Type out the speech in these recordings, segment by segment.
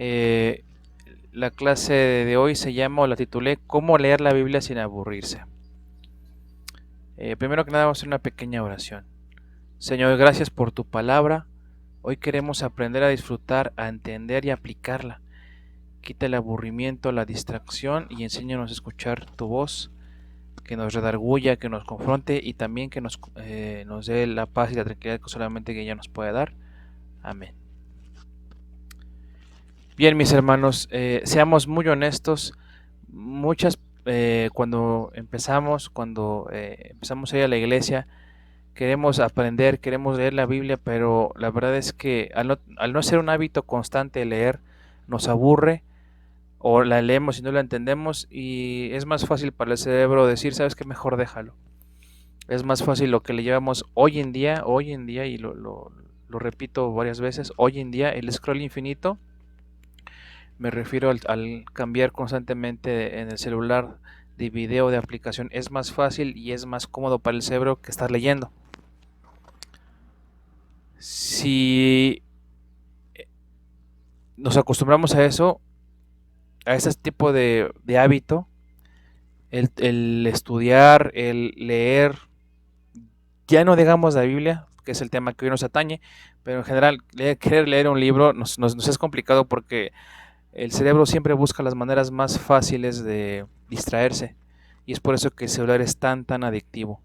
Eh, la clase de hoy se llama, o la titulé, ¿Cómo leer la Biblia sin aburrirse? Primero que nada vamos a hacer una pequeña oración. Señor, gracias por tu palabra. Hoy queremos aprender a disfrutar, a entender y aplicarla. Quita el aburrimiento, la distracción y enséñanos a escuchar tu voz, que nos redarguya, que nos confronte y también que nos dé la paz y la tranquilidad que solamente que ella nos puede dar. Amén. Bien, mis hermanos, seamos muy honestos. Muchas, cuando empezamos a ir a la iglesia, queremos aprender, queremos leer la Biblia, pero la verdad es que al no ser un hábito constante leer, nos aburre o la leemos y no la entendemos y es más fácil para el cerebro decir, sabes qué, mejor déjalo. Es más fácil lo que le llevamos hoy en día, y lo repito varias veces, hoy en día el scroll infinito. Me refiero al cambiar constantemente en el celular de video, de aplicación. Es más fácil y es más cómodo para el cerebro que estar leyendo. Si nos acostumbramos a eso, a ese tipo de hábito, el estudiar, el leer, ya no digamos la Biblia, que es el tema que hoy nos atañe, pero en general querer leer un libro nos es complicado porque el cerebro siempre busca las maneras más fáciles de distraerse y es por eso que el celular es tan adictivo.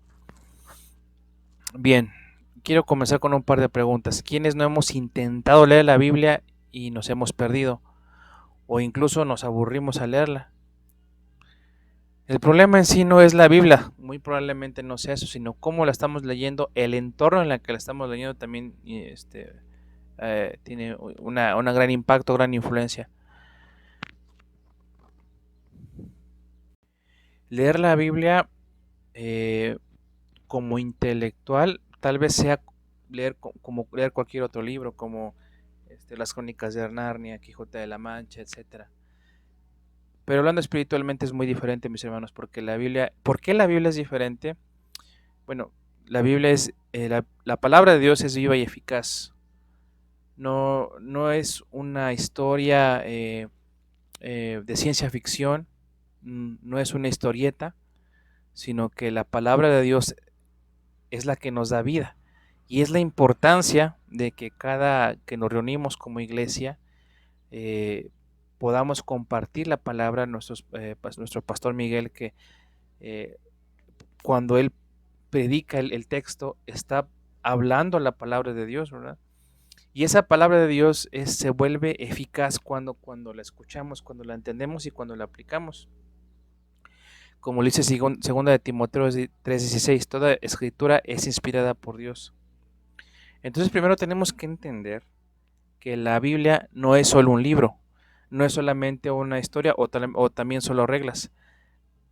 Bien, quiero comenzar con un par de preguntas. ¿Quiénes no hemos intentado leer la Biblia y nos hemos perdido? O incluso nos aburrimos al leerla. El problema en sí no es la Biblia, muy probablemente no sea eso, sino cómo la estamos leyendo, el entorno en el que la estamos leyendo también tiene una gran impacto, gran influencia. Leer la Biblia eh, como intelectual tal vez sea como leer cualquier otro libro, como las Crónicas de Narnia, Quijote de la Mancha, etcétera. Pero hablando espiritualmente es muy diferente, mis hermanos, porque ¿por qué la Biblia es diferente? Bueno, la Biblia la palabra de Dios es viva y eficaz. No es una historia de ciencia ficción, no es una historieta, sino que la palabra de Dios es la que nos da vida. Y es la importancia de que cada que nos reunimos como iglesia eh, podamos compartir la palabra. Nuestro pastor Miguel, que eh, cuando él predica el texto, está hablando la palabra de Dios, ¿verdad? Y esa palabra de Dios se vuelve eficaz cuando la escuchamos, cuando la entendemos y cuando la aplicamos. Como lo dice segunda de Timoteo 3:16, toda escritura es inspirada por Dios. Entonces primero tenemos que entender que la Biblia no es solo un libro, no es solamente una historia o también solo reglas.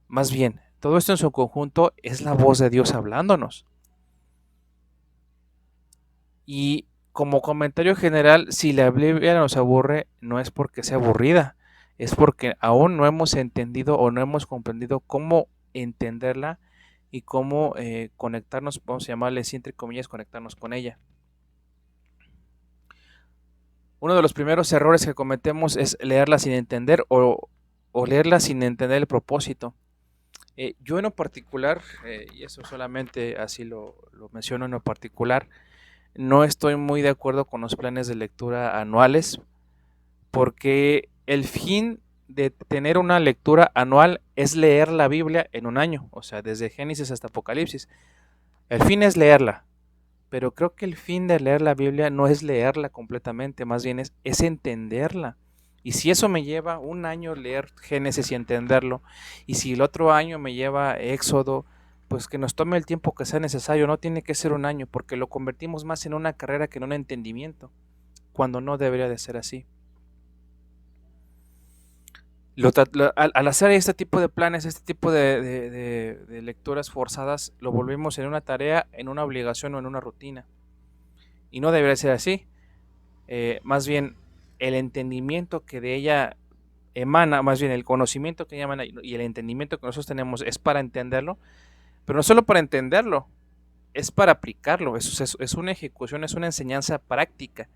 Más bien, todo esto en su conjunto es la voz de Dios hablándonos. Y como comentario general, si la Biblia nos aburre, no es porque sea aburrida, es porque aún no hemos entendido o no hemos comprendido cómo entenderla y cómo conectarnos, vamos a llamarle así, entre comillas, conectarnos con ella. Uno de los primeros errores que cometemos es leerla sin entender o leerla sin entender el propósito. Yo en lo particular, y eso solamente así lo menciono en lo particular, no estoy muy de acuerdo con los planes de lectura anuales, porque el fin de tener una lectura anual es leer la Biblia en un año, o sea, desde Génesis hasta Apocalipsis. El fin es leerla, pero creo que el fin de leer la Biblia no es leerla completamente, más bien es entenderla. Y si eso me lleva un año leer Génesis y entenderlo, y si el otro año me lleva Éxodo, pues que nos tome el tiempo que sea necesario, no tiene que ser un año, porque lo convertimos más en una carrera que en un entendimiento, cuando no debería de ser así. Al hacer este tipo de planes, este tipo de lecturas forzadas, lo volvemos en una tarea, en una obligación o en una rutina. Y no debería ser así. Más bien, el entendimiento que de ella emana, más bien el conocimiento que ella emana y el entendimiento que nosotros tenemos es para entenderlo, pero no solo para entenderlo, es para aplicarlo. Es una ejecución, es una enseñanza práctica.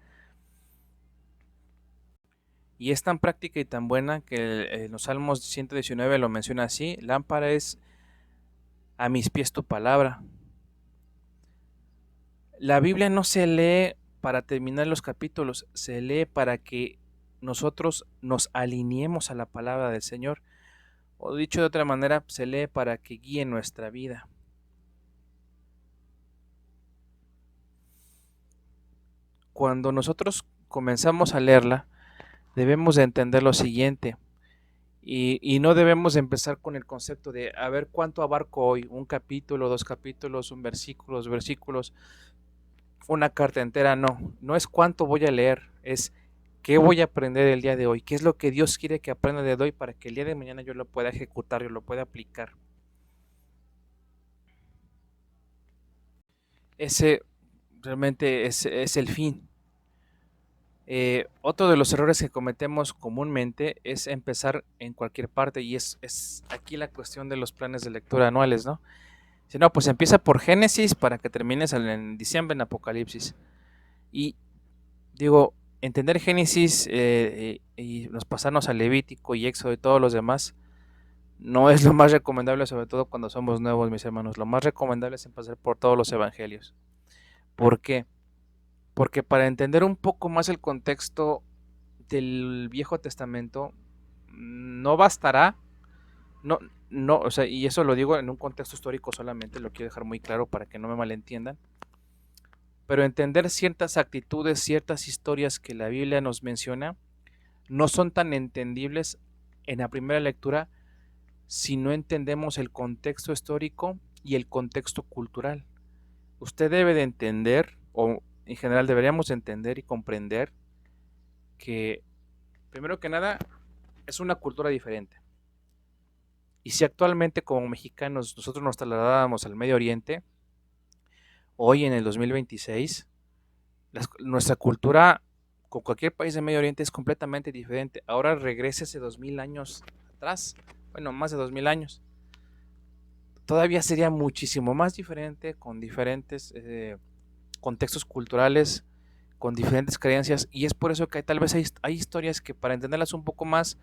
Y es tan práctica y tan buena que en los Salmos 119 lo menciona así: lámpara es a mis pies tu palabra. La Biblia no se lee para terminar los capítulos, se lee para que nosotros nos alineemos a la palabra del Señor. O dicho de otra manera, se lee para que guíe nuestra vida. Cuando nosotros comenzamos a leerla, debemos de entender lo siguiente. Y no debemos empezar con el concepto de a ver cuánto abarco hoy, un capítulo, dos capítulos, un versículo, dos versículos, una carta entera. No, no es cuánto voy a leer, es qué voy a aprender el día de hoy, qué es lo que Dios quiere que aprenda de hoy para que el día de mañana yo lo pueda ejecutar, yo lo pueda aplicar. Ese realmente es el fin. Otro de los errores que cometemos comúnmente es empezar en cualquier parte, y es aquí la cuestión de los planes de lectura anuales, ¿no? Si no, pues empieza por Génesis para que termines en diciembre en Apocalipsis. Y digo, entender Génesis y nos pasarnos a Levítico y Éxodo y todos los demás no es lo más recomendable, sobre todo cuando somos nuevos, mis hermanos. Lo más recomendable es empezar por todos los evangelios. ¿Por qué? Porque para entender un poco más el contexto del Viejo Testamento, no bastará, no, no, o sea, y eso lo digo en un contexto histórico solamente, lo quiero dejar muy claro para que no me malentiendan, pero entender ciertas actitudes, ciertas historias que la Biblia nos menciona, no son tan entendibles en la primera lectura si no entendemos el contexto histórico y el contexto cultural. Usted debe de entender, o en general deberíamos entender y comprender que, primero que nada, es una cultura diferente. Y si actualmente como mexicanos nosotros nos trasladábamos al Medio Oriente, hoy en el 2026, nuestra cultura con cualquier país de Medio Oriente es completamente diferente. Ahora regrese 2000 años atrás, bueno, más de 2000 años. Todavía sería muchísimo más diferente, con diferentes contextos culturales, con diferentes creencias, y es por eso que tal vez hay historias que para entenderlas un poco más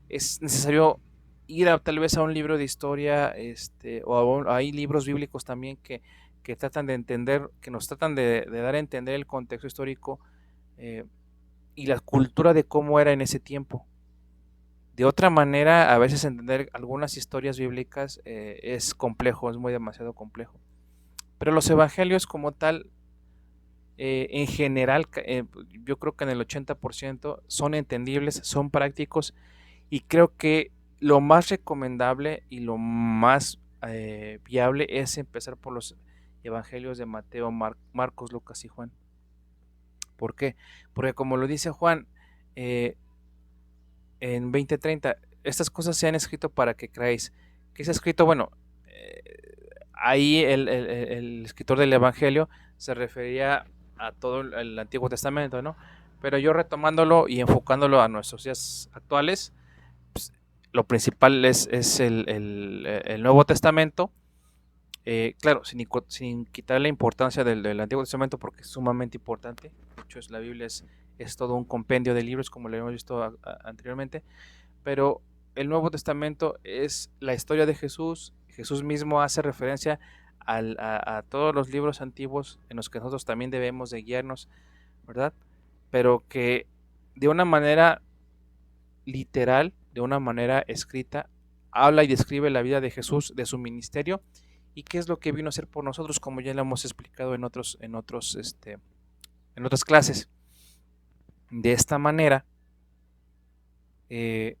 es necesario ir tal vez a un libro de historia, hay libros bíblicos también que tratan de entender, que nos tratan de dar a entender el contexto histórico eh, y la cultura de cómo era en ese tiempo. De otra manera, a veces entender algunas historias bíblicas es complejo, es muy demasiado complejo. Pero los evangelios como tal, en general, yo creo que en el 80% son entendibles, son prácticos, y creo que lo más recomendable y lo más viable es empezar por los evangelios de Mateo, Marcos, Lucas y Juan. ¿Por qué? Porque como lo dice Juan eh, en 20:30, estas cosas se han escrito para que creáis. ¿Qué se ha escrito? Bueno, ahí el escritor del evangelio se refería a todo el Antiguo Testamento, ¿no? Pero yo retomándolo y enfocándolo a nuestros días actuales, pues, lo principal es el Nuevo Testamento. Claro, sin quitar la importancia del Antiguo Testamento, porque es sumamente importante. De hecho, la Biblia es todo un compendio de libros, como lo hemos visto anteriormente. Pero el Nuevo Testamento es la historia de Jesús. Jesús mismo hace referencia a todos los libros antiguos en los que nosotros también debemos de guiarnos, ¿verdad? Pero que de una manera literal, de una manera escrita, habla y describe la vida de Jesús, de su ministerio y qué es lo que vino a hacer por nosotros, como ya lo hemos explicado en otras clases. De esta manera, eh,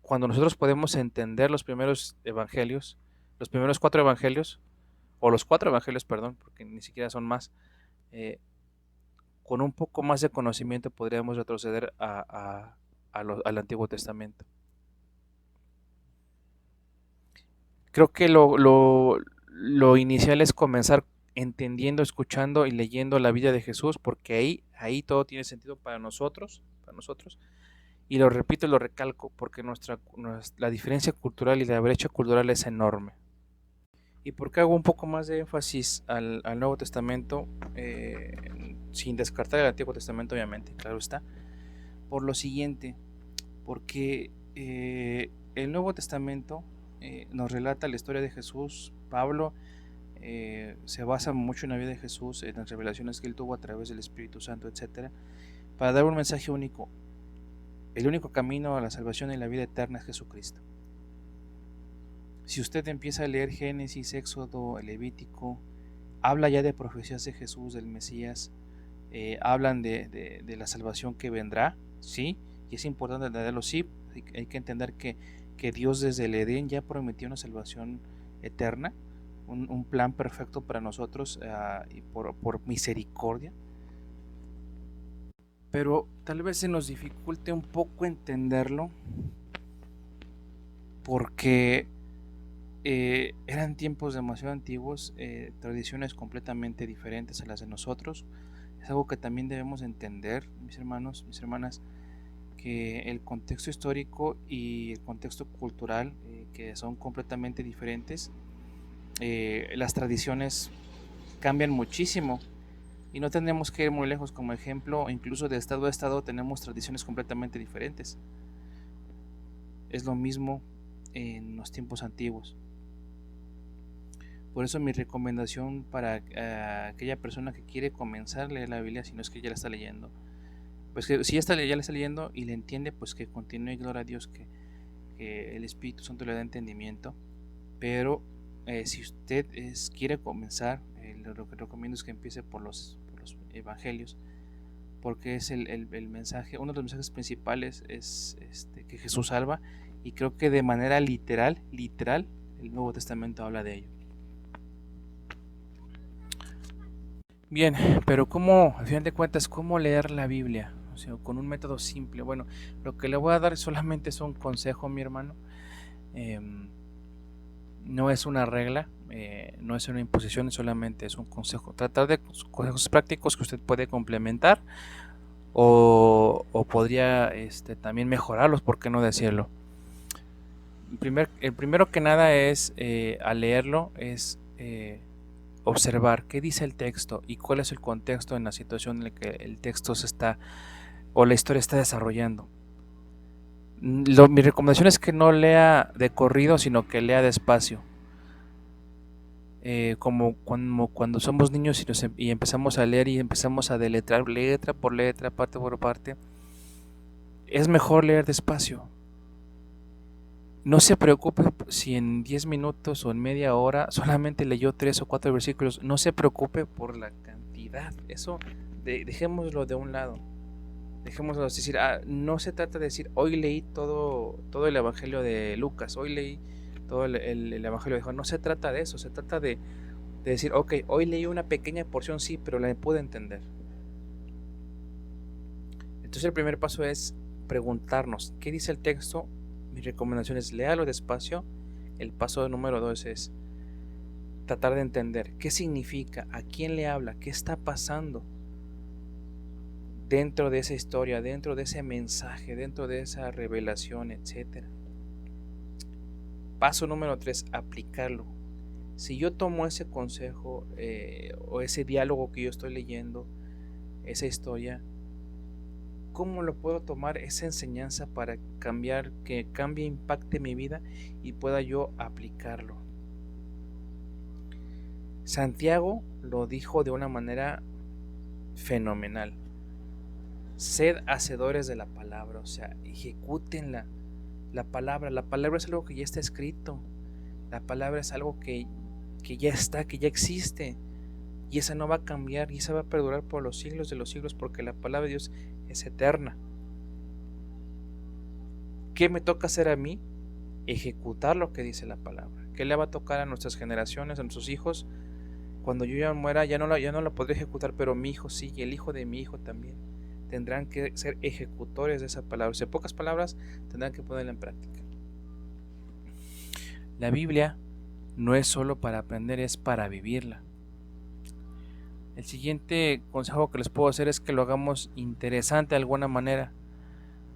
cuando nosotros podemos entender los primeros evangelios, los primeros cuatro evangelios, o los cuatro evangelios, perdón, porque ni siquiera son más, eh, con un poco más de conocimiento podríamos retroceder al Antiguo Testamento. Creo que lo inicial es comenzar entendiendo, escuchando y leyendo la vida de Jesús, porque ahí todo tiene sentido para nosotros, y lo repito y lo recalco, porque la diferencia cultural y la brecha cultural es enorme. ¿Y por qué hago un poco más de énfasis al Nuevo Testamento, sin descartar el Antiguo Testamento, obviamente, claro está? por lo siguiente, porque el Nuevo Testamento nos relata la historia de Jesús. Pablo se basa mucho en la vida de Jesús, en las revelaciones que él tuvo a través del Espíritu Santo, etcétera, para dar un mensaje único. El único camino a la salvación y la vida eterna es Jesucristo. Si usted empieza a leer Génesis, Éxodo, Levítico, habla ya de profecías de Jesús, del Mesías, hablan de la salvación que vendrá, ¿sí? Y es importante entenderlo, sí, hay que entender que Dios desde el Edén ya prometió una salvación eterna, un plan perfecto para nosotros y por misericordia, pero tal vez se nos dificulte un poco entenderlo porque eran tiempos demasiado antiguos, tradiciones completamente diferentes a las de nosotros. Es algo que también debemos entender, mis hermanos, mis hermanas, que el contexto histórico y el contexto cultural, que son completamente diferentes, las tradiciones cambian muchísimo y no tenemos que ir muy lejos. Como ejemplo, incluso de estado a estado tenemos tradiciones completamente diferentes. Es lo mismo en los tiempos antiguos. Por eso mi recomendación para aquella persona que quiere comenzar a leer la Biblia, si no es que ya la está leyendo, pues que si ya la está leyendo y le entiende, pues que continúe, gloria a Dios, que el Espíritu Santo le da entendimiento. Pero si usted quiere comenzar, lo que recomiendo es que empiece por los evangelios, porque es el mensaje, uno de los mensajes principales es que Jesús salva, y creo que de manera literal, el Nuevo Testamento habla de ello. Bien, pero ¿cómo, al final de cuentas, cómo leer la Biblia? O sea, con un método simple. Bueno, lo que le voy a dar solamente es un consejo, mi hermano. No es una regla, no es una imposición, solamente es un consejo. Tratar de consejos prácticos que usted puede complementar o podría también mejorarlos, ¿por qué no decirlo? El primero que nada es, al leerlo, es observar qué dice el texto y cuál es el contexto en la situación en la que el texto se está o la historia está desarrollando. Mi recomendación es que no lea de corrido, sino que lea despacio. Como cuando somos niños y empezamos a leer y empezamos a deletrar letra por letra, parte por parte, es mejor leer despacio. No se preocupe si en 10 minutos o en media hora solamente leyó 3 o 4 versículos. No se preocupe por la cantidad. Eso dejémoslo de un lado. Dejémoslo decir, no se trata de decir, hoy leí todo el Evangelio de Lucas, hoy leí todo el Evangelio de Juan. No se trata de eso, se trata de decir, ok, hoy leí una pequeña porción, sí, pero la pude entender. Entonces el primer paso es preguntarnos, ¿qué dice el texto? Mi recomendación es léalo despacio. El paso número 2 es tratar de entender qué significa, a quién le habla, qué está pasando dentro de esa historia, dentro de ese mensaje, dentro de esa revelación, etc. Paso número 3, aplicarlo. Si yo tomo ese consejo o ese diálogo que yo estoy leyendo, esa historia, ¿cómo lo puedo tomar esa enseñanza para que cambie, impacte mi vida y pueda yo aplicarlo? Santiago lo dijo de una manera fenomenal. Sed hacedores de la palabra, o sea, ejecútenla. La palabra es algo que ya está escrito. La palabra es algo que ya está, que ya existe. Y esa no va a cambiar, y esa va a perdurar por los siglos de los siglos, porque la palabra de Dios es eterna. ¿Qué me toca hacer a mí? Ejecutar lo que dice la palabra. ¿Qué le va a tocar a nuestras generaciones, a nuestros hijos? Cuando yo ya muera, ya no la podré ejecutar, pero mi hijo sí, y el hijo de mi hijo también. Tendrán que ser ejecutores de esa palabra. O sea, en pocas palabras, tendrán que ponerla en práctica. La Biblia no es solo para aprender, es para vivirla. El siguiente consejo que les puedo hacer es que lo hagamos interesante de alguna manera.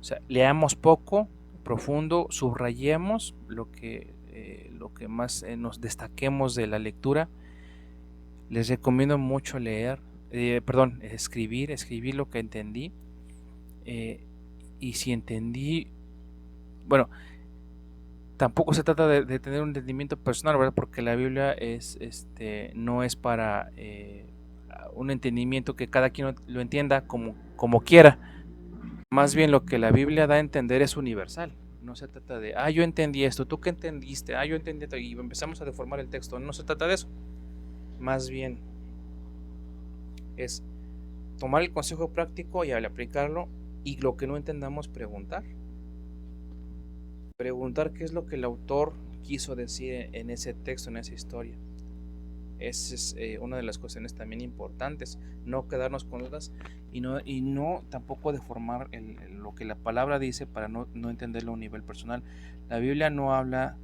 O sea, leamos poco, profundo, subrayemos lo que más nos destaquemos de la lectura. Les recomiendo mucho escribir lo que entendí. y si entendí, bueno, tampoco se trata de tener un entendimiento personal, ¿verdad? Porque la Biblia no es para un entendimiento que cada quien lo entienda como quiera. Más bien lo que la Biblia da a entender es universal. No se trata de, yo entendí esto, ¿tú qué entendiste? Yo entendí esto, y empezamos a deformar el texto. No se trata de eso. Más bien es tomar el consejo práctico y al aplicarlo, y lo que no entendamos, preguntar. Preguntar qué es lo que el autor quiso decir en ese texto, en esa historia. Esa es una de las cuestiones también importantes, no quedarnos con dudas y no tampoco deformar lo que la palabra dice para no entenderlo a un nivel personal. La Biblia no habla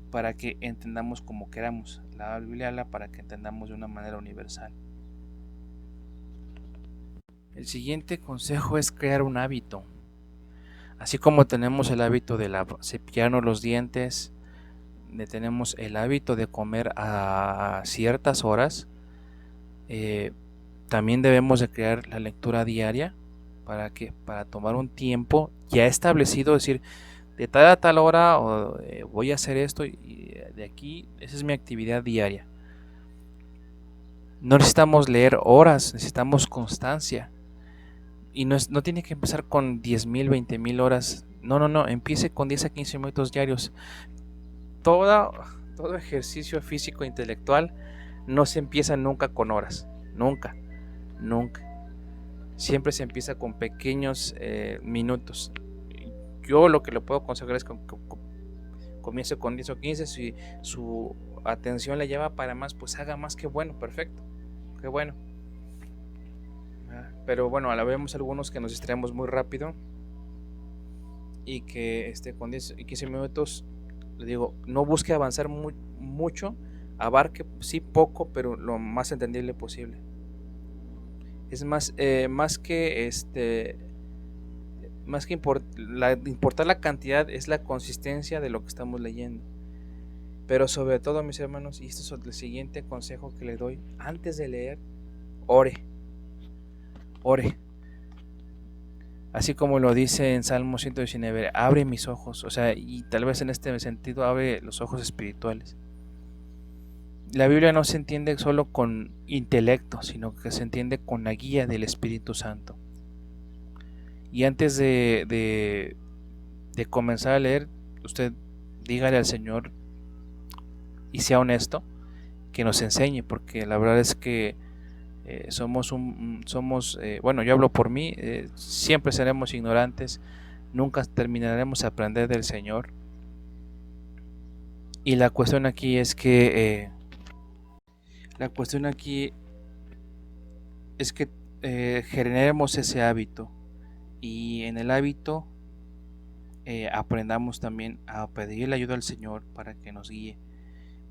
para que entendamos como queramos, la Biblia habla para que entendamos de una manera universal. El siguiente consejo es crear un hábito. Así como tenemos el hábito de cepillarnos los dientes, tenemos el hábito de comer a ciertas horas, también debemos de crear la lectura diaria para tomar un tiempo ya establecido, decir, de tal a tal hora voy a hacer esto y de aquí, esa es mi actividad diaria. No necesitamos leer horas, necesitamos constancia. Y no tiene que empezar con 10,000, 20,000 horas. No, empiece con 10 a 15 minutos diarios. Todo ejercicio físico e intelectual no se empieza nunca con horas. Nunca. Siempre se empieza con pequeños minutos. Yo lo que le puedo aconsejar es que comience con 10 o 15. Si su atención le lleva para más, pues haga más. Qué bueno, perfecto. Qué bueno. Pero bueno, a la vemos algunos que nos distraemos muy rápido y que con 10 y 15 minutos, le digo, no busque avanzar mucho, abarque sí poco, pero lo más entendible posible. Es más que importar la cantidad, es la consistencia de lo que estamos leyendo. Pero sobre todo, mis hermanos, y este es el siguiente consejo que le doy, antes de leer, ore. Así como lo dice en Salmo 119, abre mis ojos, o sea, y tal vez en este sentido abre los ojos espirituales. La Biblia no se entiende solo con intelecto, sino que se entiende con la guía del Espíritu Santo. Y antes de comenzar a leer, usted dígale al Señor y sea honesto, que nos enseñe, porque la verdad es que bueno, yo hablo por mí, siempre seremos ignorantes, nunca terminaremos de aprender del Señor. Y la cuestión aquí es que generemos ese hábito, y en el hábito aprendamos también a pedirle ayuda al Señor para que nos guíe.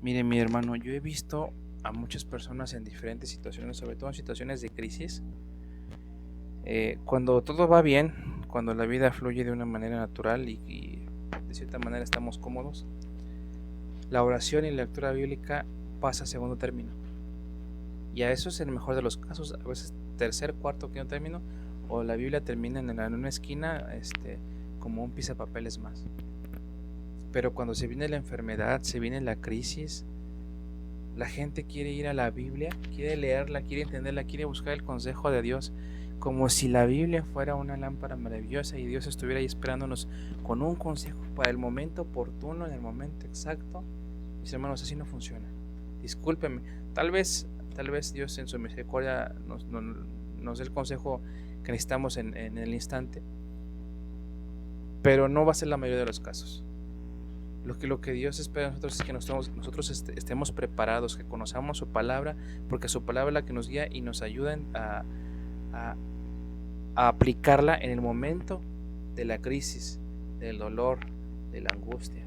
Mire, mi hermano, yo he visto a muchas personas en diferentes situaciones, sobre todo en situaciones de crisis, cuando todo va bien, cuando la vida fluye de una manera natural y de cierta manera estamos cómodos, la oración y la lectura bíblica pasa a segundo término. Y a eso es el mejor de los casos, a veces tercer, cuarto, quinto término, o la Biblia termina en una esquina como un pisapapeles más. Pero cuando se viene la enfermedad, se viene la crisis, la gente quiere ir a la Biblia, quiere leerla, quiere entenderla, quiere buscar el consejo de Dios, como si la Biblia fuera una lámpara maravillosa y Dios estuviera ahí esperándonos con un consejo para el momento oportuno, en el momento exacto. Mis hermanos, así no funciona. Discúlpenme, tal vez Dios en su misericordia nos dé el consejo que necesitamos en el instante, pero no va a ser la mayoría de los casos. Lo que Dios espera de nosotros es que nosotros estemos preparados, que conozcamos su palabra, porque su palabra es la que nos guía y nos ayuda a aplicarla en el momento de la crisis, del dolor, de la angustia.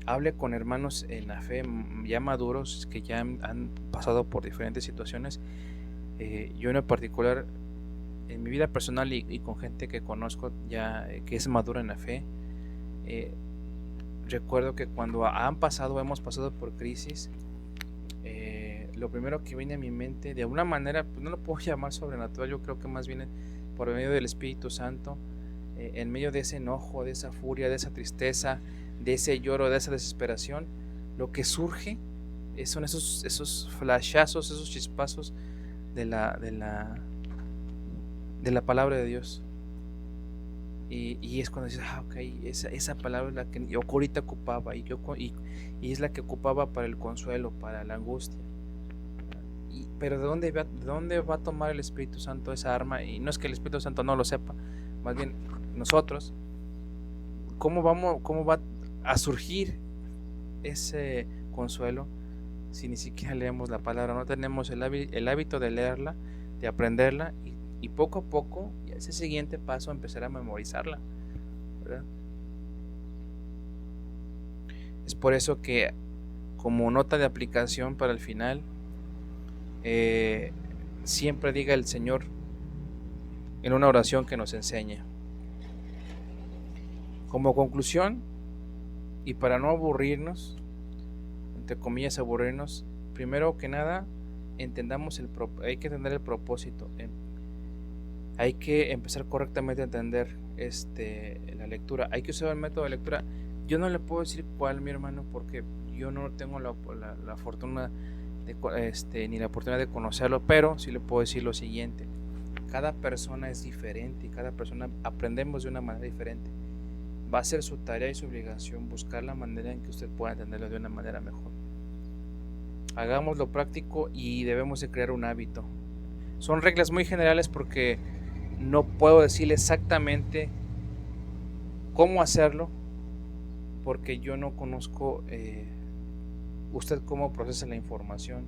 Hable con hermanos en la fe ya maduros, que ya han pasado por diferentes situaciones. Yo en particular, en mi vida personal y con gente que conozco ya que es madura en la fe, recuerdo que cuando hemos pasado por crisis, lo primero que viene a mi mente, de alguna manera, pues no lo puedo llamar sobrenatural, yo creo que más bien por medio del Espíritu Santo, en medio de ese enojo, de esa furia, de esa tristeza, de ese lloro, de esa desesperación, lo que surge son esos flashazos, esos chispazos de la palabra de Dios. Y es cuando dices, ok, esa palabra es la que yo ahorita ocupaba, y es la que ocupaba para el consuelo, para la angustia. Pero ¿de dónde va a tomar el Espíritu Santo esa arma? Y no es que el Espíritu Santo no lo sepa, más bien nosotros. ¿Cómo va a surgir ese consuelo si ni siquiera leemos la palabra? No tenemos el hábito de leerla, de aprenderla, y poco a poco, ese siguiente paso, empezar a memorizarla, ¿verdad? Es por eso que, como nota de aplicación para el final, siempre diga el Señor en una oración que nos enseñe. Como conclusión, y para no aburrirnos, entre comillas aburrirnos, primero que nada, hay que entender el propósito. Hay que empezar correctamente a entender la lectura. Hay que usar el método de lectura. Yo no le puedo decir cuál, mi hermano, porque yo no tengo la fortuna ni la oportunidad de conocerlo, pero sí le puedo decir lo siguiente: cada persona es diferente y cada persona aprendemos de una manera diferente. Va a ser su tarea y su obligación buscar la manera en que usted pueda entenderlo de una manera mejor. Hagámoslo práctico y debemos de crear un hábito. Son reglas muy generales porque no puedo decirle exactamente cómo hacerlo, porque yo no conozco usted cómo procesa la información.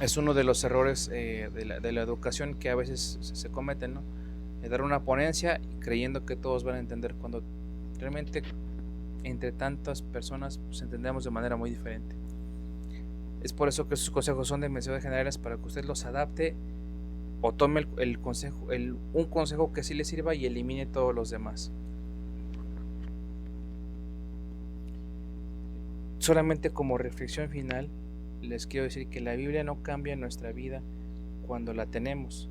Es uno de los errores de la educación que a veces se cometen, ¿no? De dar una ponencia creyendo que todos van a entender, cuando realmente entre tantas personas pues entendemos de manera muy diferente. Es por eso que sus consejos son demasiado generales para que usted los adapte o tome un consejo que sí le sirva y elimine todos los demás. Solamente como reflexión final, les quiero decir que la Biblia no cambia nuestra vida cuando la tenemos.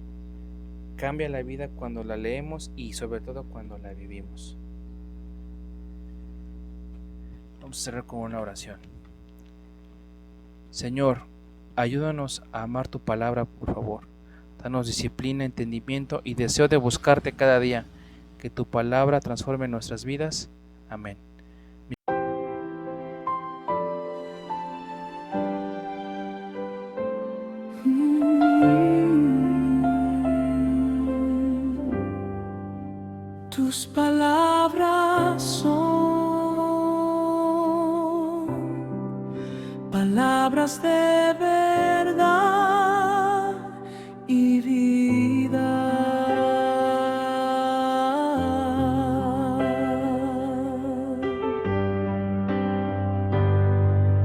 Cambia la vida cuando la leemos y sobre todo cuando la vivimos. Vamos a cerrar con una oración. Señor, ayúdanos a amar tu palabra, por favor. Danos disciplina, entendimiento y deseo de buscarte cada día. Que tu palabra transforme nuestras vidas. Amén. Tus palabras son palabras de verdad y vida.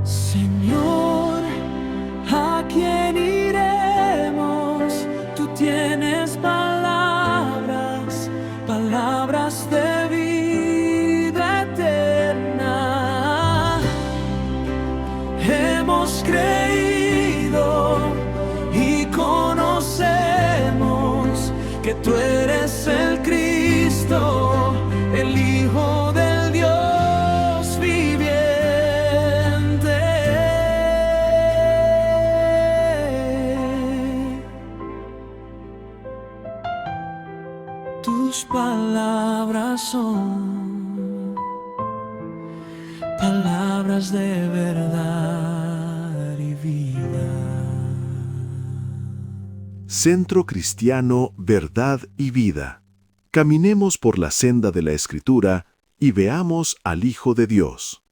Señor, ¿a quién iremos? Tú tienes palabras de vida eterna. Hemos creído y conocemos que tú eres el Cristo, el Hijo del Dios viviente. Tus palabras son palabras de verdad y vida. Centro Cristiano Verdad y Vida. Caminemos por la senda de la Escritura y veamos al Hijo de Dios.